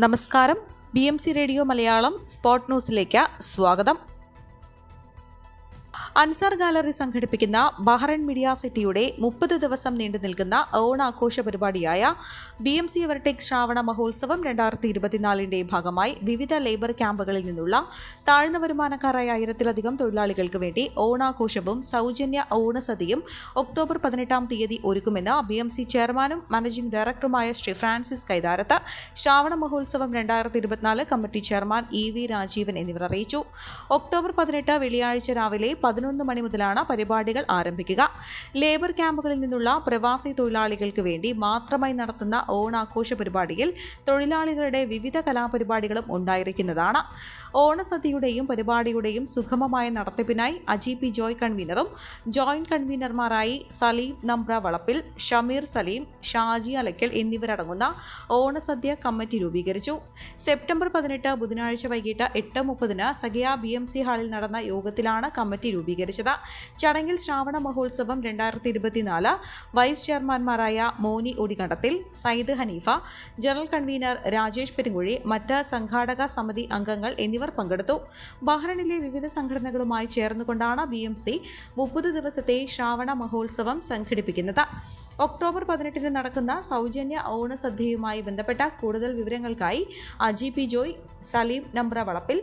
നമസ്കാരം. BMC radio Malayalam spot ന്യൂസിലേക്ക് സ്വാഗതം. അൻസാർ ഗാലറി സംഘടിപ്പിക്കുന്ന ബഹ്റൈൻ മീഡിയ സിറ്റിയുടെ 30 ദിവസം നീണ്ടു നിൽക്കുന്ന ഓണാഘോഷ പരിപാടിയായ BMC എവർടെക് ശ്രാവണ മഹോത്സവം 2024ന്റെ ഭാഗമായി വിവിധ ലേബർ ക്യാമ്പുകളിൽ നിന്നുള്ള താഴ്ന്ന വരുമാനക്കാരായ 1000-ലധികം തൊഴിലാളികൾക്ക് വേണ്ടി ഓണാഘോഷവും സൗജന്യ ഓണസദ്യയും ഒക്ടോബർ 18-ാം തീയതി ഒരുക്കുമെന്ന് BMC ചെയർമാനും മാനേജിംഗ് ഡയറക്ടറുമായ ശ്രീ ഫ്രാൻസിസ് കൈതാരത്ത്, ശ്രാവണ Mahotsavam 2024 committee chairman EV Rajeevan എന്നിവർ അറിയിച്ചു. ഒക്ടോബർ 18 വെള്ളിയാഴ്ച രാവിലെ 11 മണി മുതലാണ് പരിപാടികൾ ആരംഭിക്കുക. ലേബർ ക്യാമ്പുകളിൽ നിന്നുള്ള പ്രവാസി തൊഴിലാളികൾക്ക് വേണ്ടി മാത്രമായി നടത്തുന്ന ഓണാഘോഷ പരിപാടിയിൽ തൊഴിലാളികളുടെ വിവിധ കലാപരിപാടികളും ഉണ്ടായിരിക്കുന്നതാണ്. ഓണസദ്യയുടെയും പരിപാടിയുടെയും സുഗമമായ നടത്തിപ്പിനായി അജിപി ജോയ് കൺവീനറും ജോയിന്റ് കൺവീനർമാരായി സലീം നമ്പ്ര വളപ്പിൽ, ഷമീർ സലീം, ഷാജി അലക്കൽ എന്നിവരടങ്ങുന്ന ഓണസദ്യ കമ്മിറ്റി രൂപീകരിച്ചു. സെപ്റ്റംബർ 18 ബുധനാഴ്ച വൈകിട്ട് 8:30 സഗിയ BMC ഹാളിൽ നടന്ന യോഗത്തിലാണ് കമ്മിറ്റി രൂപീകരിച്ചത്. ചടങ്ങിൽ ശ്രാവണ മഹോത്സവം 2024 വൈസ് ചെയർമാൻമാരായ മോനി ഒടികണ്ടത്തിൽ, സയ്യിദ് ഹനീഫ, ജനറൽ കൺവീനർ രാജേഷ് പെരുങ്കുഴി, മറ്റ് സംഘാടക സമിതി അംഗങ്ങൾ എന്നിവർ പങ്കെടുത്തു. ബഹ്റൈനിലെ വിവിധ സംഘടനകളുമായി ചേർന്നുകൊണ്ടാണ് BMC 30 ദിവസത്തെ ശ്രാവണ മഹോത്സവം സംഘടിപ്പിക്കുന്നത്. ഒക്ടോബർ 18 നടക്കുന്ന സൗജന്യ ഓണസദ്യയുമായി ബന്ധപ്പെട്ട കൂടുതൽ വിവരങ്ങൾക്കായി അജിപി ജോയ്, സലീം നമ്പ്ര വളപ്പിൽ,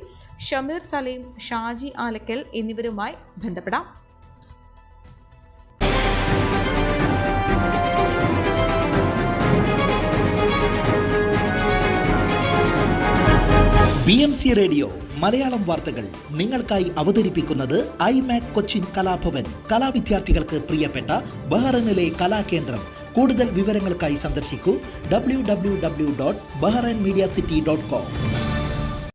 ഷമീർ സലീം, ഷാജി ആലക്കൽ എന്നിവരുമായി ബന്ധപ്പെടാം. BMC റേഡിയോ മലയാളം വാർത്തകൾ നിങ്ങൾക്കായി അവതരിപ്പിക്കുന്നത് IMAC കൊച്ചിൻ കലാഭവൻ, കലാവിദ്യാർത്ഥികൾക്ക് പ്രിയപ്പെട്ട ബഹ്റൈനിലെ കലാകേന്ദ്രം. കൂടുതൽ വിവരങ്ങൾക്കായി സന്ദർശിക്കൂ www.bahrainmediacity.com.